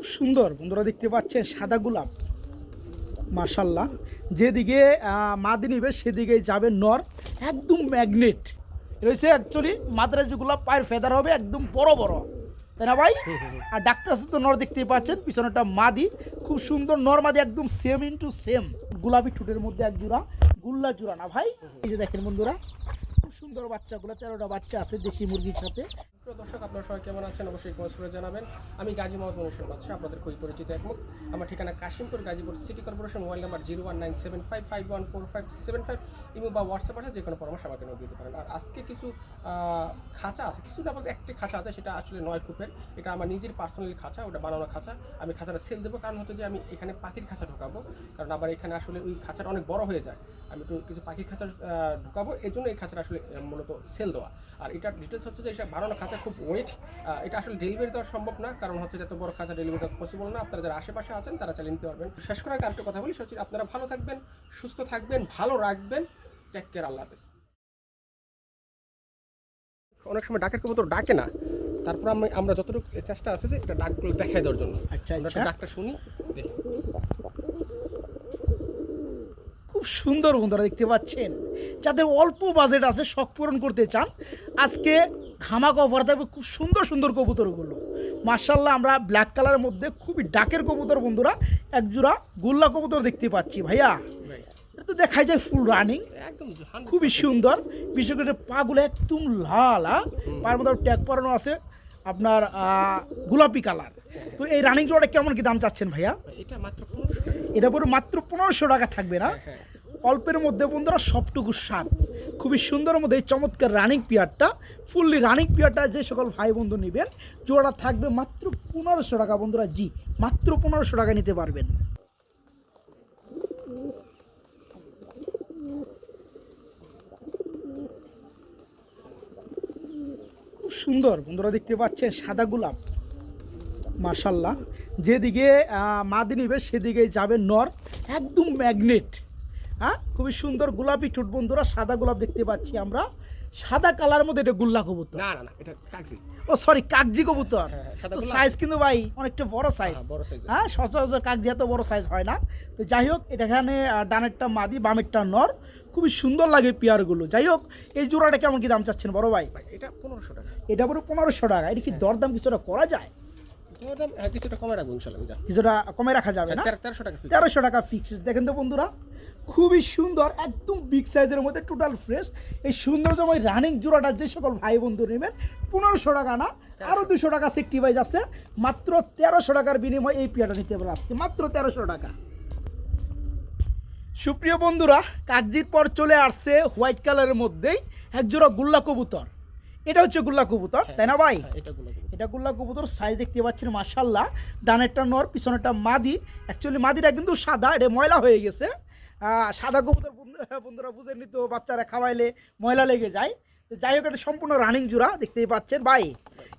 খুব সুন্দর বন্ধুরা দেখতে পাচ্ছেন সাদা গোলাপ মাশাল্লাহ। যেদিকে মাদি নিবে সেদিকে যাবে নর, একদম ম্যাগনেট রয়েছে। অ্যাকচুয়ালি মাদ্রাজি গোলাপ পায়ের ফেদার হবে একদম বড় বড়, তাই না ভাই? আর ডাক্তার তো নর দেখতেই পাচ্ছেন, পিছনেটা মাদি, খুব সুন্দর নর মাদি একদম সেম ইন্টু সেম। গোলাপি ঠোঁটের মধ্যে এক জোড়া গুল্লা জোড়া না ভাই? এই যে দেখেন বন্ধুরা খুব সুন্দর বাচ্চাগুলো, 13টা বাচ্চা আছে দেশি মুরগির সাথে। প্রিয় দর্শক, আপনারা সবাই কেমন আছেন অবশ্যই কমেন্টস করে জানাবেন। আমি গাজী মোহাম্মদ মনুষ্য বাদশা, আপনাদের খুবই পরিচিত একমুখ। আমার ঠিকানা Kashimpur, Gazipur city corporation. Mobile number 019755145575। Imo বা হোয়াটসঅ্যাপ আছে, যে কোনো পরামর্শ আমাকে নিয়ে দিতে পারেন। আর আজকে কিছু খাঁচা আছে, কিছু না বলতে একটি খাঁচা আছে, সেটা আসলে 9 ফুটের। এটা আমার নিজের পার্সোনালি খাঁচা, ওটা বানানো খাঁচা। আমি খাঁচাটা সেল দেবো, কারণ হচ্ছে যে আমি এখানে পাখির খাঁচা ঢুকাবো, কারণ আবার এখানে আসলে ওই খাঁচাটা অনেক বড় হয়ে যায়। আমি একটু কিছু পাখির খাঁচা ঢুকাবো, এই জন্য এই খাঁচাটা আসলে মূলত সেল দেওয়া। আর এটার ডিটেলস হচ্ছে যে এটা বানানো খাঁচা, খুব ওয়েট। এটা আসলে ডেলিভারি দেওয়া সম্ভব না, কারণ হচ্ছে যত বড় খাঁচা ডেলিভারি দেওয়া পসিবল না। আপনারা যারা আশেপাশে আছেন তারা চালিয়ে নিতে পারবেন। শেষ করার আগে আরেকটা কথা বলি, সচিন আপনারা ভালো থাকবেন, সুস্থ থাকবেন, ভালো রাখবেন। টেক কেয়ার, আল্লাহ হাফেজ। অনেক সময় ডাকের কবুতর ডাকে না, তারপর আমরা যতটুকু চেষ্টা আছে যে এটা ডাকগুলো দেখাই দেওয়ার জন্য। আচ্ছা আচ্ছা, ডাকটা শুনি দেখি। খুব সুন্দর বন্ধুরা দেখতে পাচ্ছেন, যাদের অল্প বাজেট আছে, শখ পূরণ করতে চান, আজকে ধামাকা অফার থাকবে খুব সুন্দর সুন্দর কবুতরগুলো মাশাল্লাহ। আমরা ব্ল্যাক কালারের মধ্যে খুবই ডাকের কবুতর বন্ধুরা, এক জোড়া গোল্লা কবুতর দেখতে পাচ্ছি ভাইয়া। এটা তো দেখাই যায় ফুল রানিং, একদম খুবই সুন্দর। বিশেষ করে পাগুলো একদম লাল, পায়ের মধ্যে ট্যাগ পরানো আছে আপনার গোলাপি কালার। তো এই রানিং জোড়াটা কেমন কি দাম চাচ্ছেন ভাইয়া? এটা মাত্র 1500 টাকা। এটা পুরো মাত্র 1500 টাকা থাকবে না? অল্পের মধ্যে বন্ধুরা সবটুকু স্বাদ, খুবই সুন্দর মধ্যে এই চমৎকার রানিং পিয়ারটা, ফুললি রানিং পিয়ারটা যে সকল ভাই বন্ধু নেবেন, জোড়াটা থাকবে মাত্র 1500 টাকা বন্ধুরা। জি, মাত্র 1500 টাকা নিতে পারবেন। খুব সুন্দর বন্ধুরা দেখতে পাচ্ছেন সাদা গোলাপ মাশাল্লাহ। যেদিকে মাদি নিবে সেদিকে যাবে নর, একদম ম্যাগনেট। হ্যাঁ, খুবই সুন্দর গোলাপি ঠোঁট বন্ধুরা, সাদা গোলাপ দেখতে পাচ্ছি আমরা। সাদা কালার মধ্যে এটা গুল্লা কবুতর, না না না, এটা কাগজি। ও সরি, কাগজি কবুতর। সাদা সাইজ কিন্তু ভাই অনেকটা বড় সাইজ। হ্যাঁ, সচরাচর কাগজি এত বড় সাইজ হয় না। তো যাই হোক, এটা এখানে ডানেরটা মাদি, বামেরটা নর, খুবই সুন্দর লাগে পেয়ারগুলো। যাই হোক, এই জোড়াটা কেমন কি দাম চাচ্ছেন বড় ভাই? এটা 1500 টাকা। এটা পুরো 1500 টাকা। এটা কি দরদাম কিছুটা করা যায়? কিছুটা কমে রাখবো ইনশাআল্লাহ। কিছুটা কমে রাখা যাবে না? 1300 টাকা। 1300 টাকা ফিক্সড। দেখেন তো বন্ধুরা, খুবই সুন্দর, একদম বিগ সাইজের মধ্যে, টোটাল ফ্রেশ। এই সৌন্দর্যময় রানিং জোড়াটা যে সকল ভাই বন্ধু নেবেন, 1500 টাকা না, আরও 200 টাকা সেক্টি ওয়াইজ আছে। মাত্র 1300 টাকার বিনিময়ে এই পিয়াটা নিতে পারে আজকে, মাত্র 1300 টাকা। সুপ্রিয় বন্ধুরা, কাগজির পর চলে আসছে হোয়াইট কালারের মধ্যেই এক জোড়া গুল্লা কবুতর। এটা হচ্ছে গুল্লা কবুতর, তাই না ভাই? এটা গুল্লা কবুতর, সাইজ দেখতে পাচ্ছেন মাশাল্লাহ। ডানেরটা নর, পিছনেরটা মাদি। অ্যাকচুয়ালি মাদিটা কিন্তু সাদা, এটা ময়লা হয়ে গেছে। সাদা কবুতর বন্ধুরা বুঝেননি তো, বাচ্চারা খাওয়াইলে ময়লা লেগে যায়। তো যাই হোক, এটা সম্পূর্ণ রানিং জোড়া দেখতেই পাচ্ছেন ভাই।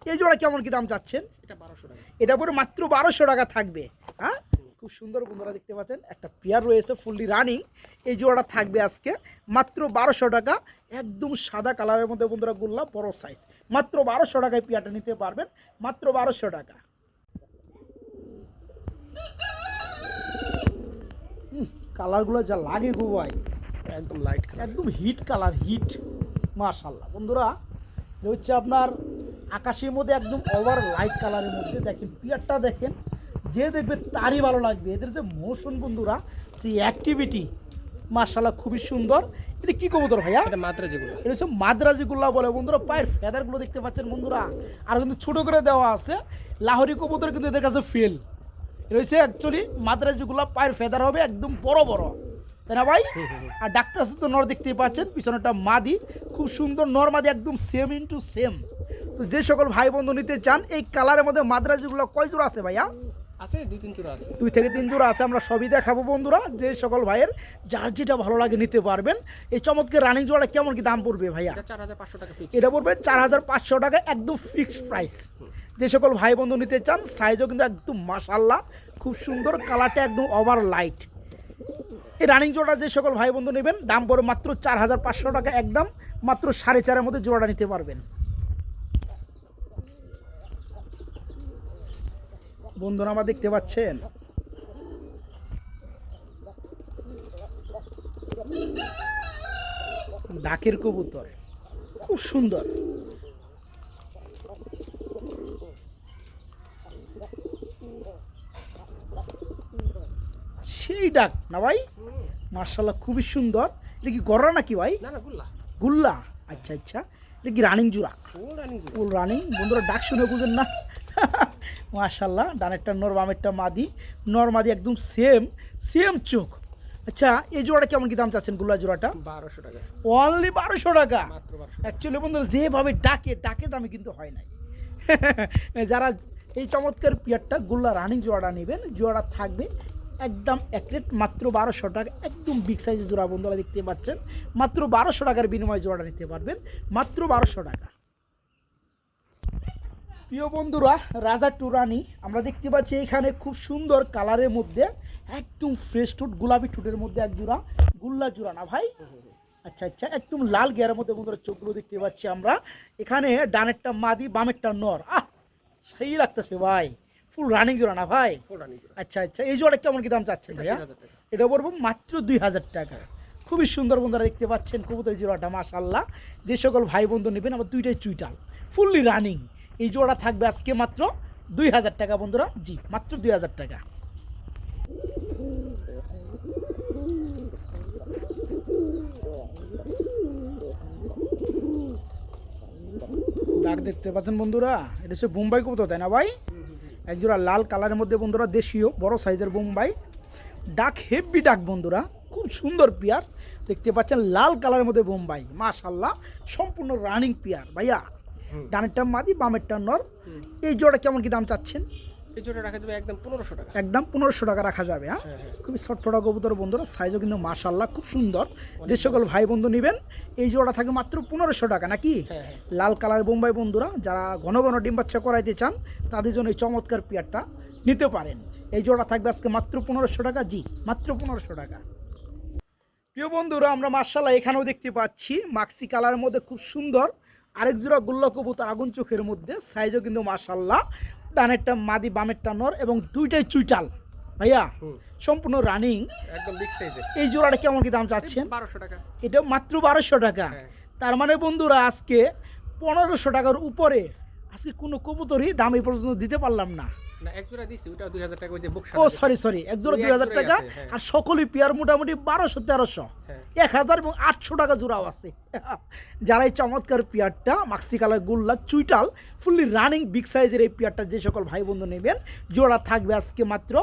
এই জোড়া কেমন কি দাম চাচ্ছেন? এটা 1200 টাকা। এটা পুরো মাত্র 1200 টাকা থাকবে। হ্যাঁ, খুব সুন্দর বন্ধুরা দেখতে পাচ্ছেন, একটা পেয়ার রয়েছে ফুললি রানিং। এই জোড়াটা থাকবে আজকে মাত্র 1200 টাকা, একদম সাদা কালারের মধ্যে বন্ধুরা, গোল্লা বড় সাইজ। মাত্র 1200 টাকায় পেয়ারটা নিতে পারবেন, মাত্র 1200 টাকা। কালারগুলো যা লাগে গো ভাই, একদম লাইট কালার, একদম হিট কালার, হিট মাশাল্লাহ। বন্ধুরা, এটা হচ্ছে আপনার আকাশের মধ্যে একদম ওভার লাইট কালারের মধ্যে। দেখেন পিয়ারটা, দেখেন, যে দেখবে তারই ভালো লাগবে। এদের যে মোশন বন্ধুরা, সেই অ্যাক্টিভিটি মাশাল্লাহ খুবই সুন্দর। এটা কি কবুতর ভাইয়া? এটা মাদ্রাজি গুলো। এটা হচ্ছে মাদ্রাজি গুল্লা বলে বন্ধুরা। পায়ের ফেদারগুলো দেখতে পাচ্ছেন বন্ধুরা, আর কিন্তু ছোটো করে দেওয়া আছে। লাহোরি কবুতর কিন্তু এদের কাছে ফেল রয়েছে। অ্যাকচুয়ালি মাদ্রাজি গুল্লা পায়ের ফেদার হবে একদম বড় বড়, তাই না ভাই? আর ডাক্তার তো নর দেখতেই পাচ্ছেন, পিছনেটা মাদি, খুব সুন্দর নর মাদি, একদম সেম ইন্টু সেম। তো যে সকল ভাই বন্ধু নিতে চান, এই কালারের মধ্যে মাদ্রাজিগুলো কয় জোড়া আছে ভাইয়া? আছে 2-3 জোড়া আছে, 2 থেকে 3 জোড়া আছে। আমরা সবই দেখাবো বন্ধুরা, যে সকল ভাইয়ের যার যেটা ভালো লাগে নিতে পারবেন। এই চমৎকার রানিং জোড়া কেমন কি দাম পড়বে ভাইয়া? এটা 4500 টাকা ফিক্স। এটা পড়বে 4500 টাকা, একদম ফিক্সড প্রাইস। যে সকল ভাই বন্ধু নিতে চান, সাইজও কিন্তু একদম মাশাল্লাহ খুব সুন্দর, কালারটা একদম ওভার লাইট। এই রানিং জোড়া যে সকল ভাই বন্ধু নেবেন, দাম পড়বে মাত্র 4500 টাকা, একদম মাত্র 4.5-এর মধ্যে জোড়াটা নিতে পারবেন। বন্ধুরা আমার দেখতে পাচ্ছেন, ডাকের কবুতর খুব সুন্দর। সেই ডাক না ভাই, মার্শাল্লাহ খুবই সুন্দর। এটা কি গররা নাকি ভাই? না না, গুল্লা। গুল্লা, আচ্ছা আচ্ছা। এটা কি রানিং জোড়া? Full running. বন্ধুরা ডাক শুনে বুঝেন না? মার্শাল্লাহ, ডানেরটা নর, বামেরটা মাদি। নর মাদি একদম সেম সেম চোখ। আচ্ছা, এই জোড়াটা কেমন কি দাম চাচ্ছেন? গুল্লা জোড়াটা 1200 টাকা, অনলি 1200 টাকা। মাত্র 1200। অ্যাকচুয়ালি বন্ধুরা যেভাবে ডাকে দামে কিন্তু হয় নাই। যারা এই চমৎকার পিয়ারটা গুল্লা রানিং জোড়াটা নেবেন, জোড়াটা থাকবে একদম এক রেট মাত্র 1200 টাকা। একদম বিগ সাইজের জোড়া বন্ধুরা দেখতে পাচ্ছেন, মাত্র 1200 টাকার বিনিময়ে জোড়াটা নিতে পারবেন, মাত্র 1200 টাকা। প্রিয় বন্ধুরা, রাজা টুরানি আমরা দেখতে পাচ্ছি এখানে খুব সুন্দর কালারের মধ্যে একদম ফ্রেশ টুট, গোলাপি টুটের মধ্যে এক জোড়া গুল্লা জোড়া না ভাই? আচ্ছা আচ্ছা, একদম লাল গিয়ারের মধ্যে বন্ধুরা চোখগুলো দেখতে পাচ্ছি আমরা। এখানে ডানেরটা মাদি, বামেরটা নর। সেই লাগতেছে ভাই, ফুল রানিং জোড়া না ভাই? ফুল রানিং জোড়া। আচ্ছা আচ্ছা, এই জোড়া কেমন কি দাম চাচ্ছেন ভাইয়া? 2000 টাকা। এটা পড়বো মাত্র 2000 টাকা। খুবই সুন্দর বন্ধুরা দেখতে পাচ্ছেন কবুতর জোড়াটা, মাশাআল্লাহ। যে সকল ভাই বন্ধু নেবেন, আবার দুইটাই চুইটাল, ফুললি রানিং। এই জোড়া থাকবে আজকে মাত্র 2000 টাকা বন্ধুরা, জি মাত্র 2000 টাকা। ডাক দেখতে পাচ্ছেন বন্ধুরা, এটা হচ্ছে বোম্বাই কবুতর, তাই না ভাই? একজোড়া লাল কালারের মধ্যে বন্ধুরা, দেশীয় বড় সাইজের বোম্বাই। ডাক হেভি ডাক বন্ধুরা, খুব সুন্দর পিয়ার দেখতে পাচ্ছেন, লাল কালারের মধ্যে বোম্বাই, মাশাআল্লাহ সম্পূর্ণ রানিং পিয়ার ভাইয়া। ডানেরটা মাদি, বামেরটা নর। এই জোড়া কেমন কি দাম চাচ্ছেন? এই জোড়া রাখা যাবে একদম 1500 টাকা। একদম 1500 টাকা রাখা যাবে। হ্যাঁ, খুবই ছটফটা কবুতর বন্ধুরা, সাইজও কিন্তু মাশাআল্লাহ খুব সুন্দর। যে সকল ভাই বন্ধু নেবেন, এই জোড়া থাকে মাত্র 1500 টাকা নাকি? লাল কালার বোম্বাই বন্ধুরা, যারা ঘন ঘন ডিম বাচ্চা করাইতে চান তাদের জন্য এই চমৎকার পিয়ারটা নিতে পারেন। এই জোড়া থাকবে আজকে মাত্র 1500 টাকা, জি মাত্র 1500 টাকা। প্রিয় বন্ধুরা, আমরা মাশাআল্লাহ এখানেও দেখতে পাচ্ছি মাক্সি কালারের মধ্যে খুব সুন্দর আরেক জোড়া গুল্লা কবুতর, আগুন চোখের মধ্যে, সাইজও কিন্তু মাশাআল্লাহ। ডানেরটা মাদি, বামেরটা নর এবং দুইটাই চুইটাল ভাইয়া, সম্পূর্ণ রানিং, একদম বিগ সাইজের। এই জোড়াটা কেমন কি দাম চাচ্ছেন? 1200 টাকা। এটা মাত্র 1200 টাকা। তার মানে বন্ধুরা আজকে 1500 টাকার উপরে আজকে কোনো কবুতরই দাম এই পর্যন্ত দিতে পারলাম না। না, এক জোড়া দিছি, ওটা 2000 টাকা, ওই যে বুক। ও সরি, এক জোড়া 2000 টাকা। আর সকলই পেয়ার মোটামুটি 1200-1300, 1000 এবং 800 টাকা জোড়াও আছে। যারা এই চমৎকার পেয়ারটা Maksi colour গুল্লা চুইটাল fully running big সাইজের এই পেয়ারটা যে সকল ভাই বন্ধু নেবেন, জোড়া থাকবে আজকে মাত্র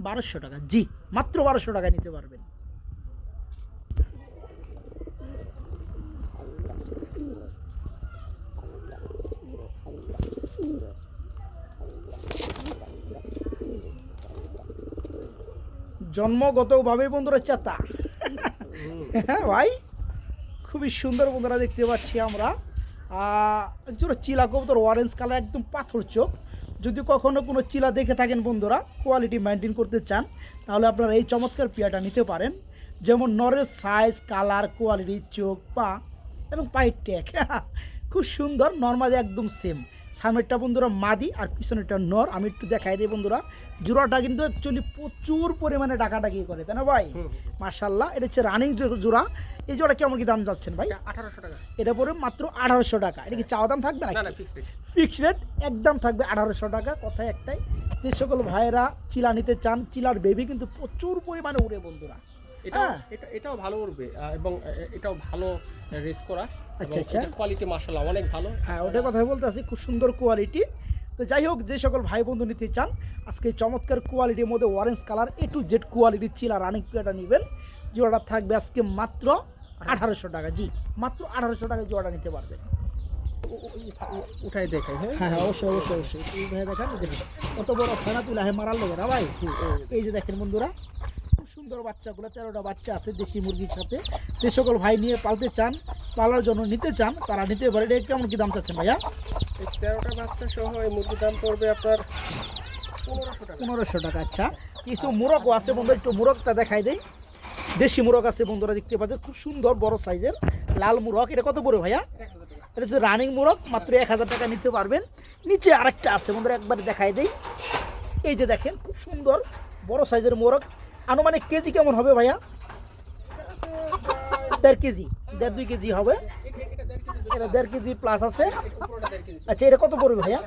1200 টাকা, জি মাত্র 1200 টাকা নিতে পারবেন। জন্মগতভাবে বন্ধুরা চেতা। হ্যাঁ ভাই, খুবই সুন্দর বন্ধুরা দেখতে পাচ্ছি আমরা। একজোড়া চিলা কবুতর, অরেঞ্জ কালার, একদম পাথর চোখ। যদি কখনো কোনো চিলা দেখে থাকেন বন্ধুরা, কোয়ালিটি মেনটেন করতে চান, তাহলে আপনারা এই চমৎকার পেয়ারটা নিতে পারেন। যেমন নরের সাইজ, কালার, কোয়ালিটি, চোখ, পা এবং পায়ের ট্যাগ খুব সুন্দর, নর্মালি একদম সেম। সামনেরটা বন্ধুরা মাদি আর পিছনেরটা নর। আমি একটু দেখাই দিই বন্ধুরা, জোড়াটা কিন্তু অ্যাকচুয়ালি প্রচুর পরিমাণে ডাকাডাকি করে, তাই না ভাই? মাশাআল্লাহ, এটা হচ্ছে রানিং জোড়া। এই জোড়া কেমন কি দাম যাচ্ছেন ভাই? 1800 টাকা। এটা পরে মাত্র 1800 টাকা। এটা কি চাওয়া দাম থাকবে না? না, ফিক্সড রেট। ফিক্সড রেট একদম থাকবে 1800 টাকা। কথায় একটাই, যে সকল ভাইয়েরা চিলা নিতে চান, চিলার বেবি কিন্তু প্রচুর পরিমাণে উড়ে বন্ধুরা। এটাও ভালো উঠবে এবং এটাও ভালো রেস করা। আচ্ছা আচ্ছা, কোয়ালিটি মাশাআল্লাহ অনেক ভালো। হ্যাঁ, ওটার কথা বলতে আছি, খুব সুন্দর কোয়ালিটি। তো যাই হোক, যে সকল ভাই বন্ধু নিতে চান আজকে চমৎকার কোয়ালিটির মধ্যে orange colour A to Z কোয়ালিটির চিলা রানিং পেয়ারটা নেবেন, জোড়াটা থাকবে আজকে মাত্র 1800 টাকা, জি মাত্র 1800 টাকায় জোড়াটা নিতে পারবেন। উঠাই দেখাই। হ্যাঁ, অবশ্যই এই ভাই দেখেন, কত বড় ফেনা তুলে মারার লেগে না ভাই। এই যে দেখেন বন্ধুরা, খুব সুন্দর বাচ্চাগুলো, 13টা বাচ্চা আছে দেশি মুরগির সাথে। যে সকল ভাই নিয়ে পালতে চান, পালার জন্য নিতে চান, তারা নিতে পারে। এটা কেমন কি দাম চাচ্ছেন ভাইয়া? 13টা বাচ্চা সহ এই মুরগির দাম পড়বে আপনার 1500 টাকা। 1500 টাকা। আচ্ছা, কিছু মুরগও আছে বন্ধু, একটু মুরগটা দেখাই দেই। দেশি মুরগ আছে বন্ধুরা, দেখতে পাচ্ছেন খুব সুন্দর বড় সাইজের লাল মুরগ। এটা কত পড়বে ভাইয়া? 1000 টাকা। এটা হচ্ছে রানিং মুরগ, মাত্র 1000 টাকা নিতে পারবেন। নিচে আরেকটা আছে বন্ধুরা, একবার দেখাই দেই। এই যে দেখেন খুব সুন্দর বড় সাইজের মোরগ। আনুমানিক কেজি কেমন হবে ভাইয়া? 1.5 কেজি, 1.5-2 কেজি হবে। এটা 1.5 কেজি প্লাস আছে। আচ্ছা, এটা কত পড়বে ভাইয়া?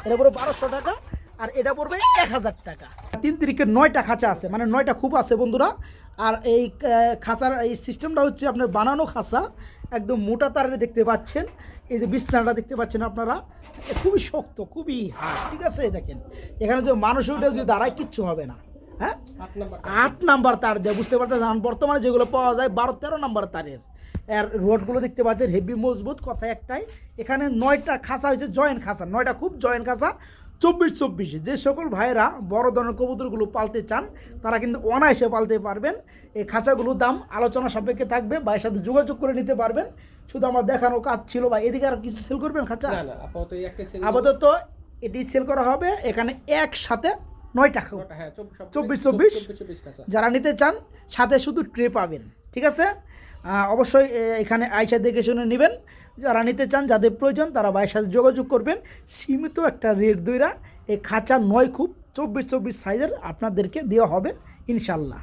এটা পড়বে 1200 টাকা, আর এটা পড়বে 1000 টাকা। 3 তারিখে 9টা খাঁচা আছে, মানে 9টা খুব আছে বন্ধুরা। আর এই খাঁচার এই সিস্টেমটা হচ্ছে আপনার বানানো খাঁচা, একদম মোটা তারে দেখতে পাচ্ছেন। এই যে বিছনাটা দেখতে পাচ্ছেন আপনারা, খুবই শক্ত, খুবই হার্ড, ঠিক আছে? দেখেন এখানে যে মানুষ উঠে যদি দাঁড়ায় কিচ্ছু হবে না। হ্যাঁ, 8 নাম্বার তার দিয়ে, বুঝতে পারতেছেন বর্তমানে যেগুলো পাওয়া যায় 12-13 নাম্বার তারের। এর রোডগুলো দেখতে পাচ্ছেন হেভি মজবুত। কথা একটাই, এখানে 9টা খাঁচা হয়েছে জয়েন্ট খাঁচা, 9টা খুব জয়েন্ট খাঁচা। 24-24 যে সকল ভাইয়েরা বড় ধরনের কবুতরগুলো পালতে চান তারা কিন্তু অনায়াসে পালতে পারবেন। এই খাঁচাগুলোর দাম আলোচনা সাপেক্ষে থাকবে, ভাইয়ের সাথে যোগাযোগ করে নিতে পারবেন। শুধু আমার দেখানো কাজ ছিল ভাই। এদিকে আর কিছু সেল করবেন খাঁচা? আপাতত এটি সেল করা হবে। এখানে একসাথে 9টা 24-24 যারা নিতে চান সাথে শুধু ট্রে পাবেন, ঠিক আছে? অবশ্যই এখানে আইসা দেখে শুনে নেবেন। যারা নিতে চান, যাদের প্রয়োজন তারা ভাইয়ের সাথে যোগাযোগ করবেন। সীমিত একটা রেট দইরা এই খাঁচা 9 খুব 24-24 সাইজের আপনাদেরকে দেওয়া হবে ইনশাল্লাহ।